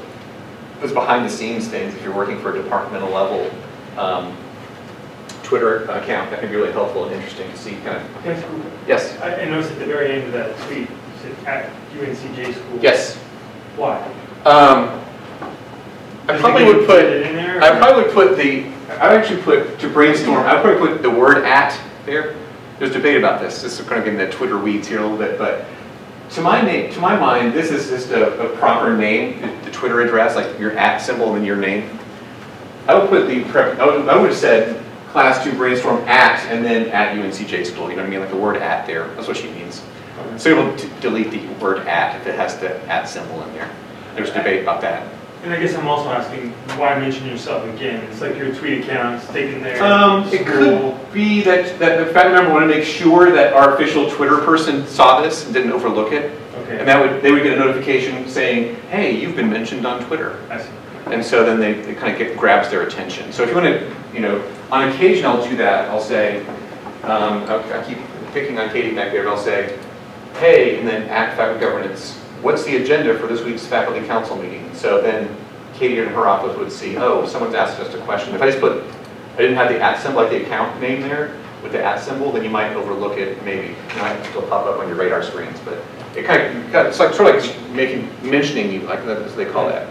those behind-the-scenes things, if you're working for a departmental level Twitter account, that can be really helpful and interesting to see kind of. Yes? I noticed at the very end of that tweet, it said at UNC-J school. Yes. Why? I probably would put it in there. I probably would put I would actually put, to brainstorm, I would probably put the word at there. There's debate about this. This is kind of getting the Twitter weeds here a little bit, but to my mind, this is just a proper name, the Twitter address, like your at symbol and then your name. I would put I would have said class 2 brainstorm at and then at UNC-J school. You know what I mean? Like the word at there. That's what she means. So you'll delete the word at if it has the at symbol in there. There's debate about that. And I guess I'm also asking, why mention yourself again? It's like your tweet account's taken there. It could be that the faculty member wanted to make sure that our official Twitter person saw this and didn't overlook it. Okay. And they would get a notification saying, hey, you've been mentioned on Twitter. I see. And so then they kind of grabs their attention. So if you want to, you know, on occasion I'll do that. I'll say, I keep picking on Katie back there, and I'll say, hey, and then at faculty governance, what's the agenda for this week's faculty council meeting? So then Katie in her office would see, oh, someone's asked us a question. If I didn't have the at symbol, like the account name there, with the at symbol, then you might overlook it, maybe. It might still pop up on your radar screens, but it it's like sort of like mentioning you, like as they call that.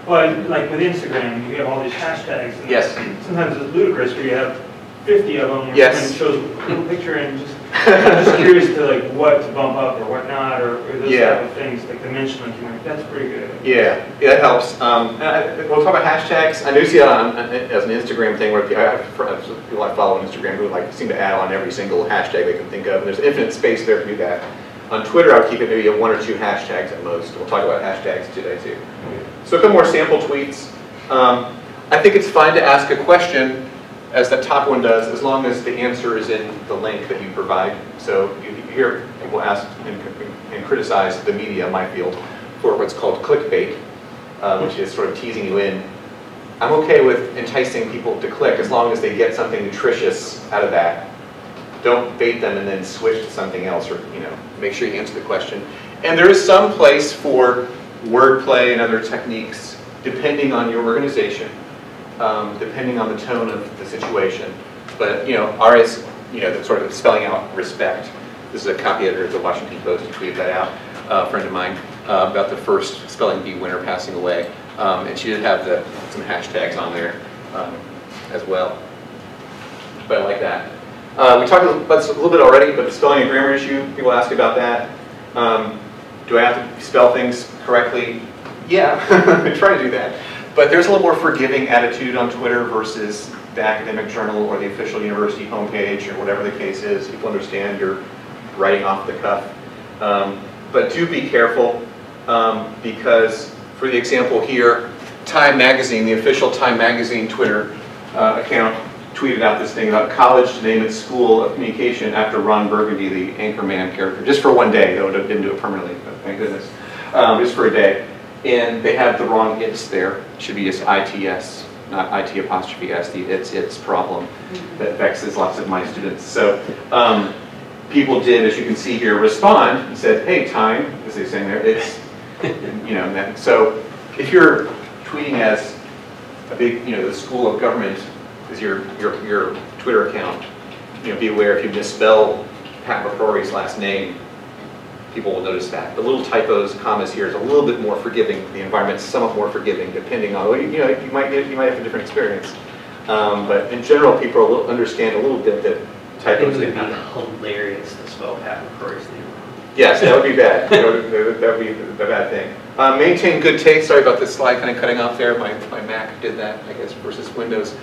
Well, like with Instagram, you have all these hashtags. And yes. Sometimes it's ludicrous where you have 50 of them. Yes. And it shows a little picture and just, I'm just curious to like what to bump up or what not, or those type of things, like the mention, like you're like, that's pretty good. Yeah, that helps. We'll talk about hashtags. I do see it as an Instagram thing where I have people I follow on Instagram who like seem to add on every single hashtag they can think of, and there's infinite space there to do that. On Twitter, I would keep it maybe 1 or 2 hashtags at most. We'll talk about hashtags today too. So a couple more sample tweets. I think it's fine to ask a question, as that top one does, as long as the answer is in the link that you provide. So you hear people ask and criticize the media, my field, for what's called clickbait, which is sort of teasing you in. I'm okay with enticing people to click as long as they get something nutritious out of that. don't bait them and then switch to something else, or make sure you answer the question. And there is some place for wordplay and other techniques, depending on your organization, depending on the tone of the situation. But ours is the sort of spelling out respect. This is a copy editor of the Washington Post who tweeted that out, a friend of mine, about the first spelling bee winner passing away. And she did have some hashtags on there as well. But I like that. We talked about this a little bit already, but the spelling and grammar issue, people ask about that. Do I have to spell things correctly? Yeah, I try to do that. But there's a little more forgiving attitude on Twitter versus the academic journal or the official university homepage or whatever the case is. People understand you're writing off the cuff. But do be careful because, for the example here, Time Magazine, the official Time Magazine Twitter account, tweeted out this thing about college to name its school of communication after Ron Burgundy, the Anchorman character, just for one day. They didn't do it permanently, but thank goodness. Just for a day. And they have the wrong its there. It should be just ITS, not IT apostrophe S, the its problem that vexes lots of my students. So people did, as you can see here, respond and said, hey, Time, as they're saying there, it's, so if you're tweeting as a big, the school of government is your Twitter account, be aware if you misspell Pat McCrory's last name, people will notice that. The little typos, commas here is a little bit more forgiving. The environment's somewhat more forgiving, depending on, you might have a different experience. But in general, people understand a little bit that typos would be hilarious to spell Pat McCrory's name wrong. Yes, that would be bad. That would be a bad thing. Maintain good taste. Sorry about this slide kind of cutting off there. My Mac did that, I guess, versus Windows.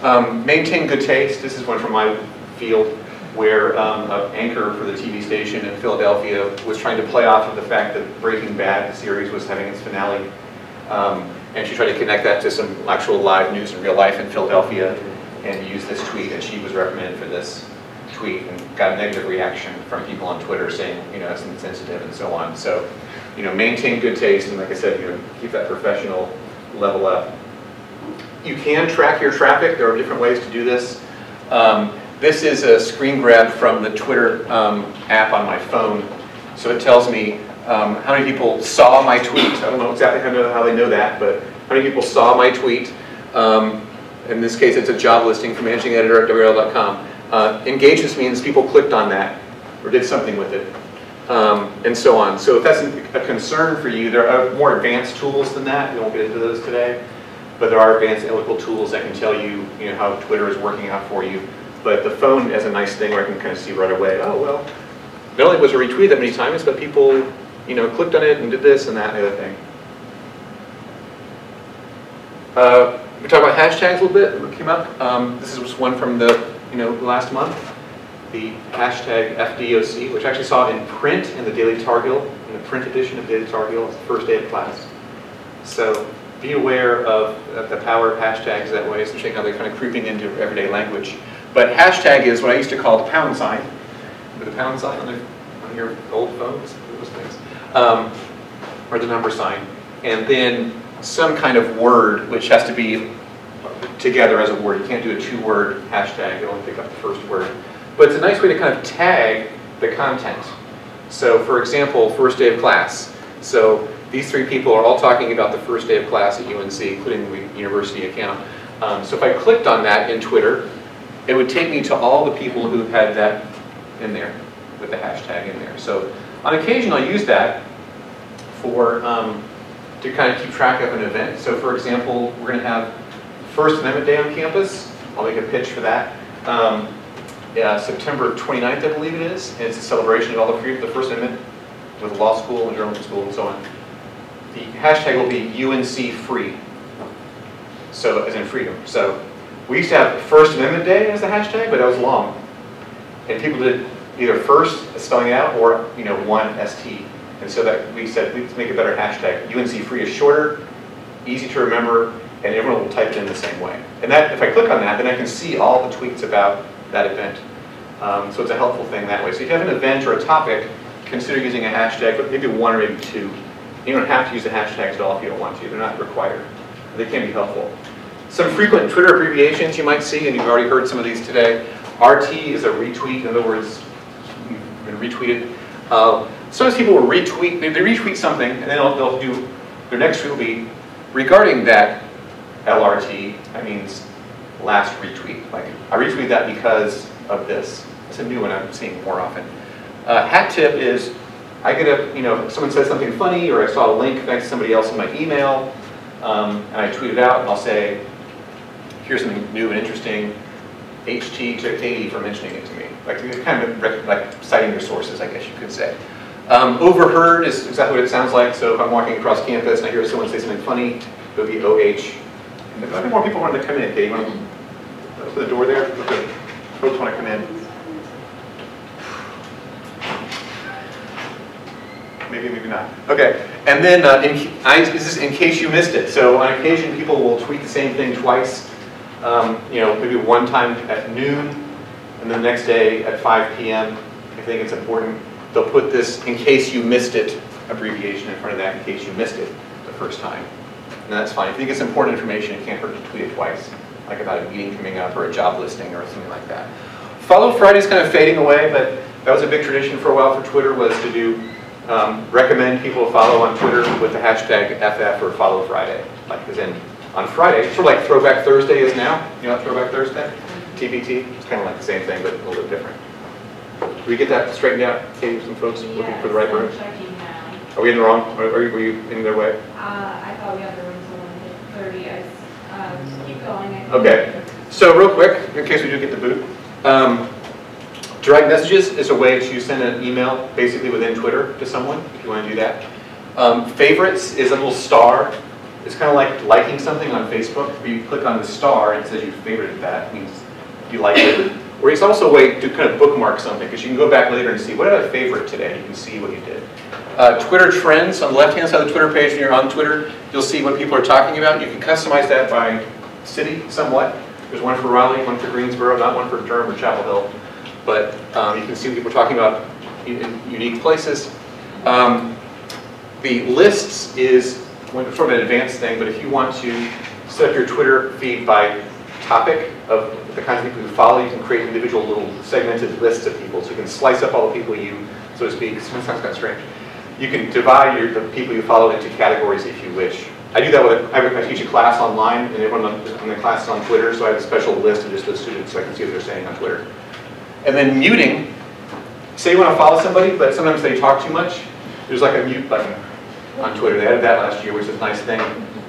Maintain good taste. This is one from my field where an anchor for the TV station in Philadelphia was trying to play off of the fact that Breaking Bad, the series, was having its finale. And she tried to connect that to some actual live news in real life in Philadelphia and use this tweet, and she was reprimanded for this tweet and got a negative reaction from people on Twitter saying, it's insensitive and so on. So, maintain good taste, and like I said, keep that professional level up. You can track your traffic. There are different ways to do this. This is a screen grab from the Twitter app on my phone. So it tells me how many people saw my tweet. I don't know exactly how they know that, but how many people saw my tweet. In this case, it's a job listing for managing editor at WRL.com. Engagements means people clicked on that or did something with it, and so on. So if that's a concern for you, there are more advanced tools than that. We won't get into those today. But there are advanced analytical tools that can tell you, how Twitter is working out for you. But the phone has a nice thing where I can kind of see right away, oh, well, not only was it retweeted that many times, but people, clicked on it and did this and that and the other thing. We talked about hashtags a little bit, what came up. This is one from the, last month. The hashtag FDOC, which I actually saw in print in the Daily Tar Heel, in the print edition of Daily Tar Heel, the first day of class. So be aware of the power of hashtags that way, especially how they're kind of creeping into everyday language. But hashtag is what I used to call the pound sign. The pound sign on your old phones, those things. Or the number sign. And then some kind of word, which has to be together as a word. You can't do a two-word hashtag. You only pick up the first word. But it's a nice way to kind of tag the content. So for example, first day of class. So these three people are all talking about the first day of class at UNC, including the university account. So if I clicked on that in Twitter, it would take me to all the people who had that in there, with the hashtag in there. So on occasion, I'll use that for, to kind of keep track of an event. So for example, we're going to have First Amendment Day on campus. I'll make a pitch for that. September 29th, I believe it is. And it's a celebration of all the First Amendment with the law school and journalism school and so on. The hashtag will be UNC free. So, as in freedom. So, we used to have First Amendment Day as the hashtag, but that was long. And people did either first, spelling it out, or, one ST. And so that we said, let's make a better hashtag. UNC free is shorter, easy to remember, and everyone will type it in the same way. And that, if I click on that, then I can see all the tweets about that event. So it's a helpful thing that way. So if you have an event or a topic, consider using a hashtag, but maybe one or maybe two. You don't have to use the hashtags at all if you don't want to. They're not required. They can be helpful. Some frequent Twitter abbreviations you might see, and you've already heard some of these today. RT is a retweet. In other words, you've been retweeted. Sometimes people will retweet, they retweet something, and then they'll do, their next tweet will be, regarding that LRT, that means last retweet. Like, I retweeted that because of this. It's a new one I'm seeing more often. Hat tip is, I get if someone says something funny, or I saw a link thanks to somebody else in my email, and I tweet it out, and I'll say, here's something new and interesting, HT to Katie for mentioning it to me. Like, kind of like citing your sources, I guess you could say. Overheard is exactly what it sounds like. So if I'm walking across campus and I hear someone say something funny, it would be OH. And if more people want to come in, Katie, you want to open the door there? Okay. Folks want to come in. Maybe, maybe not. Okay. And then this is in case you missed it. So on occasion, people will tweet the same thing twice. Maybe one time at noon, and the next day at 5 p.m. if they think it's important. They'll put this "in case you missed it" abbreviation in front of that, in case you missed it the first time. And that's fine. If you think it's important information, it can't hurt to tweet it twice, like about a meeting coming up or a job listing or something like that. Follow Friday is kind of fading away, but that was a big tradition for a while for Twitter, was to do recommend people follow on Twitter with the hashtag FF or Follow Friday. Like, as in on Friday, sort of like Throwback Thursday is now. You know what Throwback Thursday? TBT. It's kind of like the same thing, but a little bit different. Did we get that straightened out, Katie, some folks looking for the right room? Checking now. Are we in the wrong? Were you in their way? I thought we had the room till 1:30. I just keep going. Okay. So real quick, in case we do get the boot, direct messages is a way to send an email basically within Twitter to someone, if you want to do that. Favorites is a little star. It's kind of like liking something on Facebook, where you click on the star and it says you favorited that. It means you like it. Or it's also a way to kind of bookmark something, because you can go back later and see, what did I favorite today? You can see what you did. Twitter trends, on the left-hand side of the Twitter page, when you're on Twitter, you'll see what people are talking about. You can customize that by city somewhat. There's one for Raleigh, one for Greensboro, not one for Durham or Chapel Hill. But you can see what people are talking about in unique places. The lists is sort of an advanced thing, but if you want to set up your Twitter feed by topic of the kinds of people you follow, you can create individual little segmented lists of people. So you can slice up all the people you, so to speak. It sounds kind of strange. You can divide the people you follow into categories if you wish. I do that with, I teach a class online, and everyone in the class is on Twitter, so I have a special list of just those students so I can see what they're saying on Twitter. And then muting. Say you want to follow somebody, but sometimes they talk too much. There's like a mute button on Twitter. They added that last year, which is a nice thing.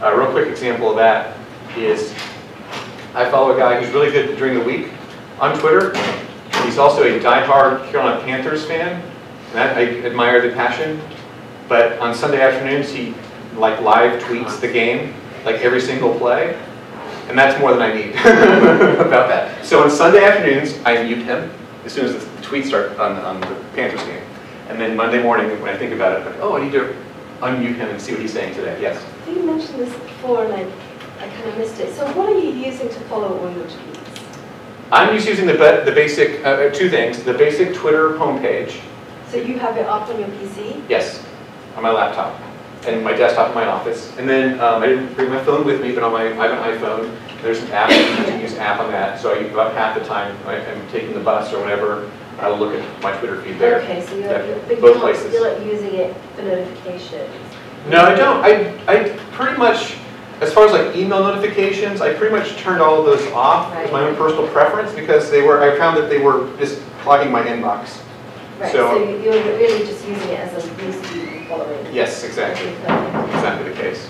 A real quick example of that is, I follow a guy who's really good during the week on Twitter. He's also a diehard Carolina Panthers fan, and that, I admire the passion. But on Sunday afternoons, he live tweets the game, like every single play, and that's more than I need about that. So on Sunday afternoons, I mute him as soon as the tweets start on the Panthers game, and then Monday morning, when I think about it, I'm like, oh, I need to unmute him and see what he's saying today. Yes. I think you mentioned this before, and I kind of missed it. So what are you using to follow all your tweets? I'm just using the basic, two things, the basic Twitter homepage. So you have it up on your PC? Yes, on my laptop, and my desktop in my office. And then I didn't bring my phone with me, but I have an iPhone. There's an app, you can use app on that. So about half the time I'm taking the bus or whatever, I'll look at my Twitter feed there. Okay, so both places. You're like using it for notifications? No, I don't. I pretty much, as far as like email notifications, I pretty much turned all of those off as my own personal preference, because I found that they were just clogging my inbox. Right, so you're really just using it as a newsfeed following? Yes, exactly. Exactly the case.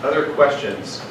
Other questions?